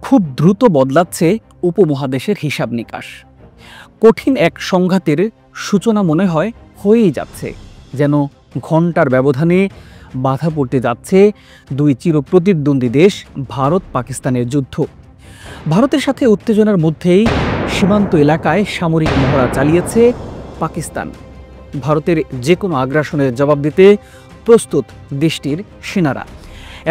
খুব দ্রুত বদলাচ্ছে উপমহাদেশের হিসাব নিকাশ। কঠিন এক সংঘাতের সূচনা মনে হয় হয়েই যাচ্ছে, যেন ঘণ্টার ব্যবধানে বাধা পড়তে যাচ্ছে দুই চিরপ্রতিদ্বন্দ্বী দেশ ভারত পাকিস্তানের যুদ্ধ। ভারতের সাথে উত্তেজনার মধ্যেই সীমান্ত এলাকায় সামরিক মহড়া চালিয়েছে পাকিস্তান। ভারতের যে কোনো আগ্রাসনের জবাব দিতে প্রস্তুত দেশটির সেনারা,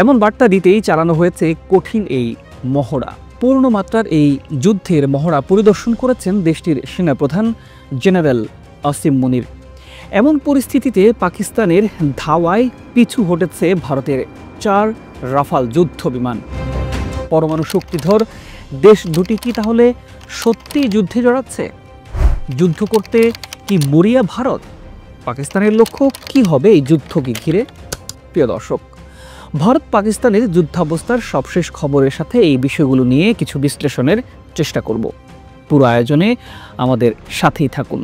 এমন বার্তা দিতেই চালানো হয়েছে কঠিন এই মহড়া। পূর্ণমাত্রার এই যুদ্ধের মহড়া পরিদর্শন করেছেন দেশটির সেনাপ্রধান জেনারেল আসিম মুনির। এমন পরিস্থিতিতে পাকিস্তানের ধাওয়ায় পিছু হটেছে ভারতের 4 রাফাল যুদ্ধ বিমান। পরমাণু শক্তিধর দেশ দুটি কি তাহলে সত্যি যুদ্ধে জড়াচ্ছে? যুদ্ধ করতে কি মরিয়া ভারত? পাকিস্তানের লক্ষ্য কি হবে এই যুদ্ধকে ঘিরে? প্রিয় দর্শক, ভারত পাকিস্তানের যুদ্ধাবস্থার সবশেষ খবরের সাথে এই বিষয়গুলো নিয়ে কিছু বিশ্লেষণের চেষ্টা করব। পুরো আয়োজনে আমাদের সাথেই থাকুন।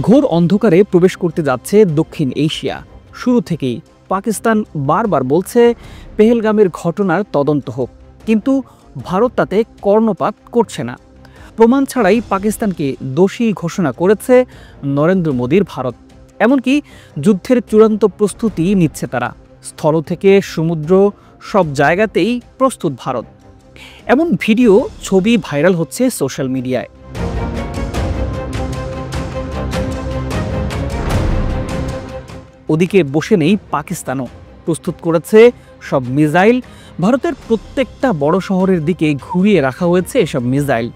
ঘোর অন্ধকারে প্রবেশ করতে যাচ্ছে দক্ষিণ এশিয়া। শুরু থেকেই পাকিস্তান বারবার বলছে পেহেলগামের ঘটনার তদন্ত হোক, কিন্তু ভারত তাতে কর্ণপাত করছে না। প্রমাণ ছাড়াই পাকিস্তানকে দোষী ঘোষণা করেছে নরেন্দ্র মোদীর ভারত। এমনকি যুদ্ধের চূড়ান্ত প্রস্তুতি নিচ্ছে তারা। স্থল থেকে সমুদ্র সব জায়গাতেই প্রস্তুত ভারত। এমন ভিডিও, ছবি ভাইরাল হচ্ছে সোশ্যাল মিডিয়ায়। ওদিকে বসে নেই পাকিস্তানও। প্রস্তুত করেছে সব মিসাইল। ভারতের প্রত্যেকটা বড় শহরের দিকে ঘুরিয়ে রাখা হয়েছে এসব মিসাইল।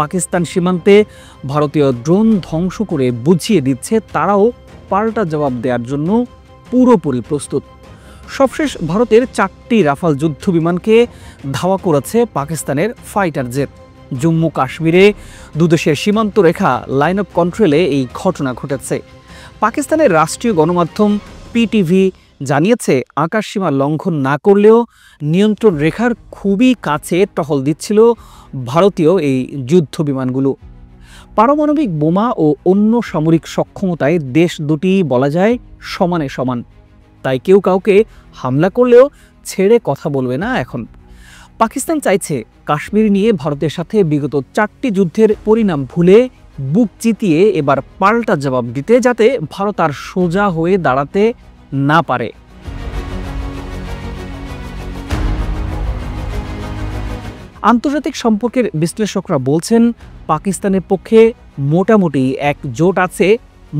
পাকিস্তান সীমান্তে ভারতীয় ড্রোন ধ্বংস করে বুঝিয়ে দিচ্ছে তারাও পাল্টা জবাব দেওয়ার জন্য পুরোপুরি প্রস্তুত। সবশেষ ভারতের 4টি রাফাল যুদ্ধ বিমানকে ধাওয়া করেছে পাকিস্তানের ফাইটার জেট। জম্মু কাশ্মীরে দুদেশের সীমান্ত রেখা লাইন অফ কন্ট্রোলে এই ঘটনা ঘটেছে। পাকিস্তানের রাষ্ট্রীয় গণমাধ্যম পিটিভি জানিয়েছে আকাশসীমা লঙ্ঘন না করলেও নিয়ন্ত্রণ রেখার খুবই কাছে টহল দিচ্ছিল ভারতীয় এই যুদ্ধ বিমানগুলো। পারমাণবিক বোমা ও অন্য সামরিক সক্ষমতায় দেশ দুটি বলা যায় সমানে সমান। তাই কেউ কাউকে হামলা করলেও ছেড়ে কথা বলবে না এখন। পাকিস্তান চাইছে কাশ্মীর নিয়ে ভারতের সাথে বিগত 4টি যুদ্ধের পরিণাম ভুলে বুক চিতিয়ে এবার পাল্টা জবাব দিতে, যাতে ভারত আর সোজা হয়ে দাঁড়াতে না পারে। আন্তর্জাতিক সম্পর্কের বিশ্লেষকরা বলছেন পাকিস্তানের পক্ষে মোটামুটি এক জোট আছে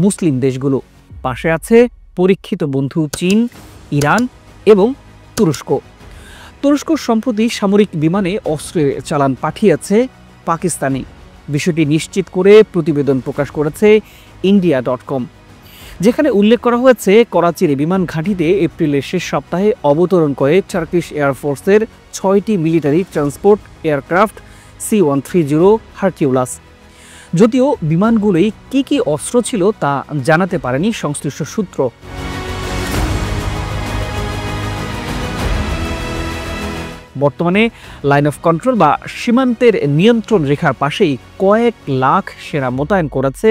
মুসলিম দেশগুলো। পাশে আছে পরীক্ষিত বন্ধু চীন, ইরান এবং তুরস্ক। তুরস্ক সম্প্রতি সামরিক বিমানে অস্ত্রের চালান পাঠিয়েছে পাকিস্তানে। বিষয়টি নিশ্চিত করে প্রতিবেদন প্রকাশ করেছে India.com, যেখানে উল্লেখ করা হয়েছে করাচির বিমান ঘাঁটিতে এপ্রিলের শেষ সপ্তাহে অবতরণ করে টার্কিশ এয়ারফোর্সের 6টি মিলিটারি ট্রান্সপোর্ট এয়ারক্রাফট C-130 হারকিউলাস। যদিও বিমানগুলোই কি অস্ত্র ছিল তা জানাতে পারেনি সংশ্লিষ্ট সূত্র। বর্তমানে লাইন অফ কন্ট্রোল বা সীমান্তের নিয়ন্ত্রণ রেখার পাশেই কয়েক লাখ সেনা মোতায়েন করেছে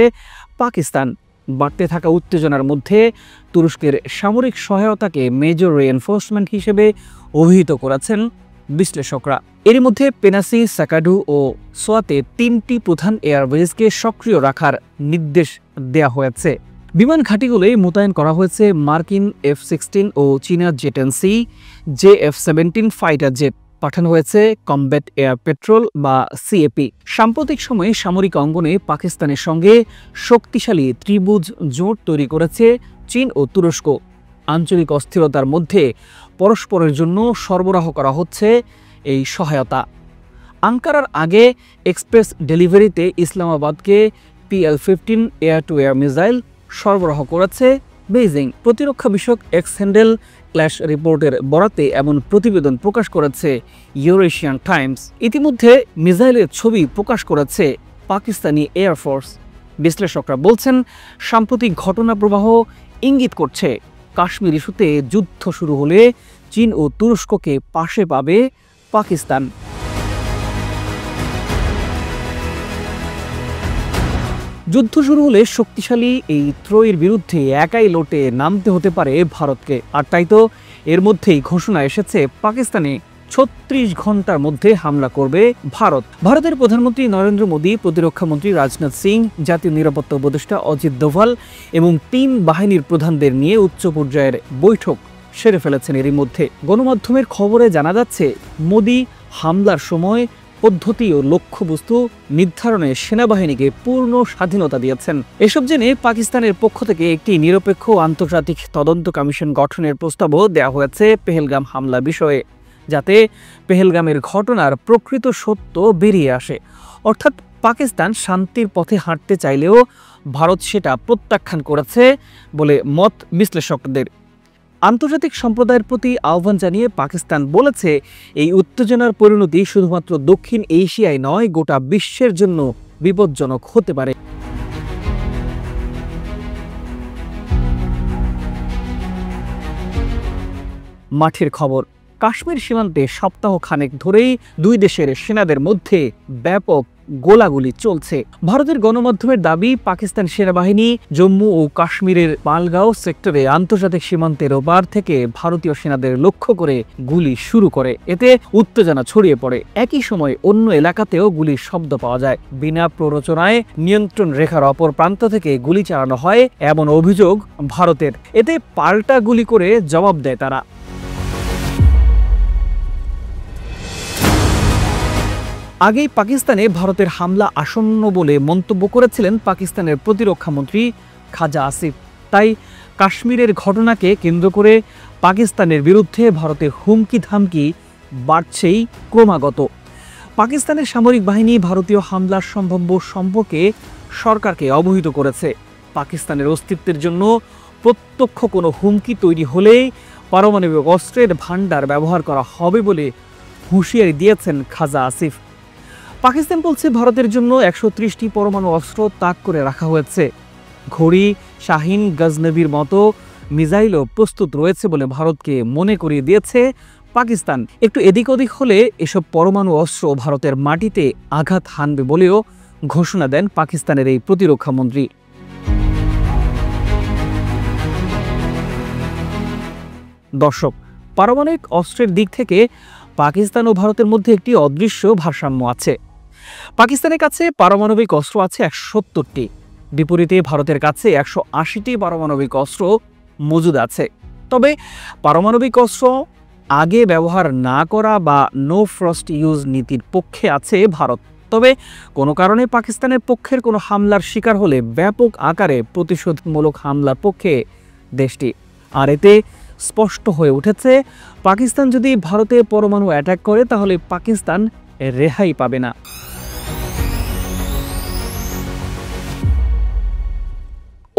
পাকিস্তান। বাড়তে থাকা উত্তেজনার মধ্যে তুরস্কের সামরিক সহায়তাকে মেজর রিএনফোর্সমেন্ট হিসেবে অভিহিত করেছেন বিশ্লেষকরা। এর মধ্যে পেনাসি, সাকাডু ও সোয়াতে 3টি প্রধান এয়ারবেজকে সক্রিয় রাখার নির্দেশ দেওয়া হয়েছে। বিমান ঘাঁটিগুলোই মোতায়েন করা হয়েছে মার্কিন F-16 ও চীনা জেটেন্সি JF-17 ফাইটার জেট। পাঠানো হয়েছে কমব্যাট এয়ার পেট্রোল বা CAP। সাম্প্রতিক সময়ে সামরিক অঙ্গনে পাকিস্তানের সঙ্গে শক্তিশালী ত্রিভুজ জোট তৈরি করেছে চীন ও তুরস্ক। আঞ্চলিক অস্থিরতার মধ্যে পরস্পরের জন্য সরবরাহ করা হচ্ছে এই সহায়তা। আঙ্কারার আগে এক্সপ্রেস ডেলিভারিতে ইসলামাবাদকে PL-15 air two air missile সরবরাহ করেছে বেইজিং। প্রতিরক্ষা বিষয়ক এক্স হ্যান্ডেল ক্ল্যাশ রিপোর্টের বরাতে এমন প্রতিবেদন প্রকাশ করেছে ইউরেশিয়ান টাইমস। ইতিমধ্যে মিসাইলের ছবি প্রকাশ করেছে পাকিস্তানি এয়ারফোর্স। বিশ্লেষকরা বলছেন সাম্প্রতিক ঘটনা প্রবাহ ইঙ্গিত করছে কাশ্মীর ইস্যুতে যুদ্ধ শুরু হলে চীন ও তুরস্ককে পাশে পাবে পাকিস্তান। যুদ্ধ শুরু হলে শক্তিশালী এই ত্রয়ীর বিরুদ্ধে একাই লড়তে নামতে হতে পারে ভারতকে। আর তাই তো এর মধ্যেই ঘোষণা এসেছে পাকিস্তানে ৩৬ ঘন্টার মধ্যে হামলা করবে ভারত। ভারতের প্রধানমন্ত্রী নরেন্দ্র মোদী, প্রতিরক্ষামন্ত্রী রাজনাথ সিং, জাতীয় নিরাপত্তা উপদেষ্টা অজিত দোভাল এবং ৩ বাহিনীর প্রধানদের নিয়ে উচ্চ পর্যায়ের বৈঠক সেরে ফেলেছেন। এরই মধ্যে গণমাধ্যমের খবরে জানা যাচ্ছে মোদী হামলার সময় পদ্ধতি ও লক্ষ্যবস্তু নির্ধারণে সেনাবাহিনীকে পূর্ণ স্বাধীনতা দিয়েছেন। এসব জেনে পাকিস্তানের পক্ষ থেকে একটি নিরপেক্ষ আন্তর্জাতিক তদন্ত কমিশন গঠনের প্রস্তাবও দেওয়া হয়েছে পেহেলগাম হামলা বিষয়ে, যাতে পেহেলগামের ঘটনার প্রকৃত সত্য বেরিয়ে আসে। অর্থাৎ পাকিস্তান শান্তির পথে হাঁটতে চাইলেও ভারত সেটা প্রত্যাখ্যান করেছে বলে মত বিশ্লেষকদের। আন্তর্জাতিক সম্প্রদায়ের প্রতি আহ্বান জানিয়ে পাকিস্তান বলেছে, এই উত্তেজনার পরিণতি শুধুমাত্র দক্ষিণ এশিয়ায় নয়, গোটা বিশ্বের জন্য বিপজ্জনক হতে পারে। মাঠের খবর। কাশ্মীর সীমান্তে সপ্তাহ খানেক ধরেই দুই দেশের সেনাদের মধ্যে ব্যাপক গোলাগুলি চলছে। ভারতের গণমাধ্যমের দাবি, পাকিস্তান সেনাবাহিনী জম্মু ও কাশ্মীরের পালগাঁও সেক্টরে আন্তর্জাতিক সীমান্তের ওপার থেকে ভারতীয় সেনাদের লক্ষ্য করে গুলি শুরু করে। এতে উত্তেজনা ছড়িয়ে পড়ে। একই সময় অন্য এলাকাতেও গুলির শব্দ পাওয়া যায়। বিনা প্ররোচনায় নিয়ন্ত্রণ রেখার অপর প্রান্ত থেকে গুলি চালানো হয় এমন অভিযোগ ভারতের। এতে পাল্টা গুলি করে জবাব দেয় তারা। আগেই পাকিস্তানে ভারতের হামলা আসন্ন বলে মন্তব্য করেছিলেন পাকিস্তানের প্রতিরক্ষামন্ত্রী খাজা আসিফ। তাই কাশ্মীরের ঘটনাকে কেন্দ্র করে পাকিস্তানের বিরুদ্ধে ভারতের হুমকি ধামকি বাড়ছেই ক্রমাগত। পাকিস্তানের সামরিক বাহিনী ভারতীয় হামলার সম্ভাব্য সম্পর্কে সরকারকে অবহিত করেছে। পাকিস্তানের অস্তিত্বের জন্য প্রত্যক্ষ কোনো হুমকি তৈরি হলেই পারমাণবিক অস্ত্রের ভাণ্ডার ব্যবহার করা হবে বলে হুঁশিয়ারি দিয়েছেন খাজা আসিফ। পাকিস্তান বলছে, ভারতের জন্য ১৩০টি পরমাণু অস্ত্র তাক করে রাখা হয়েছে। ঘড়ি, শাহিন, গজনবির মতো মিসাইলও প্রস্তুত রয়েছে বলে ভারতকে মনে করিয়ে দিয়েছে পাকিস্তান। একটু এদিক ওদিক হলে এসব পরমাণু অস্ত্র ভারতের মাটিতে আঘাত হানবে বলেও ঘোষণা দেন পাকিস্তানের এই প্রতিরক্ষামন্ত্রী। দর্শক, পারমাণবিক অস্ত্রের দিক থেকে পাকিস্তান ও ভারতের মধ্যে একটি অদৃশ্য ভারসাম্য আছে। পাকিস্তানের কাছে পারমাণবিক অস্ত্র আছে ১৭০টি, বিপরীতে ভারতের কাছে ১৮০টি পারমাণবিক অস্ত্র মজুদ আছে। তবে পারমাণবিক অস্ত্র আগে ব্যবহার না করা বা নো ফার্স্ট ইউজ নীতির পক্ষে আছে ভারত। তবে কোনো কারণে পাকিস্তানের পক্ষের কোনো হামলার শিকার হলে ব্যাপক আকারে প্রতিশোধমূলক হামলার পক্ষে দেশটি। আর এতে স্পষ্ট হয়ে উঠেছে, পাকিস্তান যদি ভারতে পরমাণু অ্যাটাক করে তাহলে পাকিস্তান রেহাই পাবে না।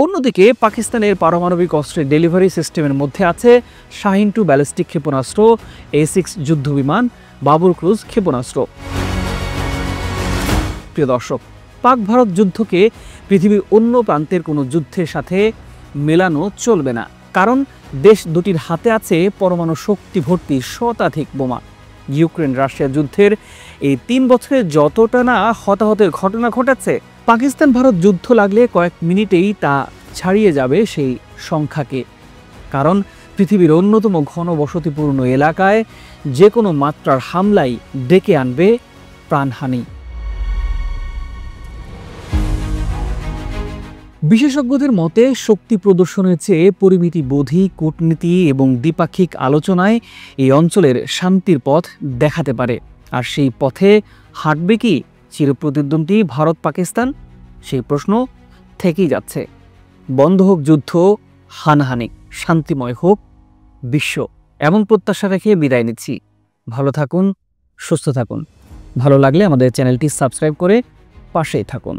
অন্যদিকে পাকিস্তানের পারমাণবিক অস্ত্রের ডেলিভারি সিস্টেমের মধ্যে আছে শাহিন 2 ব্যালিস্টিক ক্ষেপণাস্ত্র, A6 যুদ্ধবিমান, বাবর ক্রুজ ক্ষেপণাস্ত্র। প্রিয় দর্শক, পাক ভারত যুদ্ধকে পৃথিবীর অন্য প্রান্তের কোনো যুদ্ধের সাথে মেলানো চলবে না, কারণ দেশ দুটির হাতে আছে পরমাণু শক্তি ভর্তি শতাধিক বোমা। ইউক্রেন রাশিয়া যুদ্ধের এই ৩ বছরে যতটা না হতাহতের ঘটনা ঘটেছে, পাকিস্তান ভারত যুদ্ধ লাগলে কয়েক মিনিটেই তা ছাড়িয়ে যাবে সেই সংখ্যাকে। কারণ পৃথিবীর অন্যতম ঘনবসতিপূর্ণ এলাকায় যে কোনো মাত্রার হামলাই ডেকে আনবে প্রাণহানি। বিশেষজ্ঞদের মতে, শক্তি প্রদর্শনের চেয়ে পরিমিতিবোধী কূটনীতি এবং দ্বিপাক্ষিক আলোচনায় এই অঞ্চলের শান্তির পথ দেখাতে পারে। আর সেই পথে হাঁটবে কি চিরপ্রতিদ্বন্দ্বী ভারত পাকিস্তান? সেই প্রশ্ন থেকেই যাচ্ছে। বন্ধ হোক যুদ্ধ, হানাহানি, শান্তিময় হোক বিশ্ব, এমন প্রত্যাশা রেখে বিদায় নিচ্ছি। ভালো থাকুন, সুস্থ থাকুন। ভালো লাগলে আমাদের চ্যানেলটি সাবস্ক্রাইব করে পাশেই থাকুন।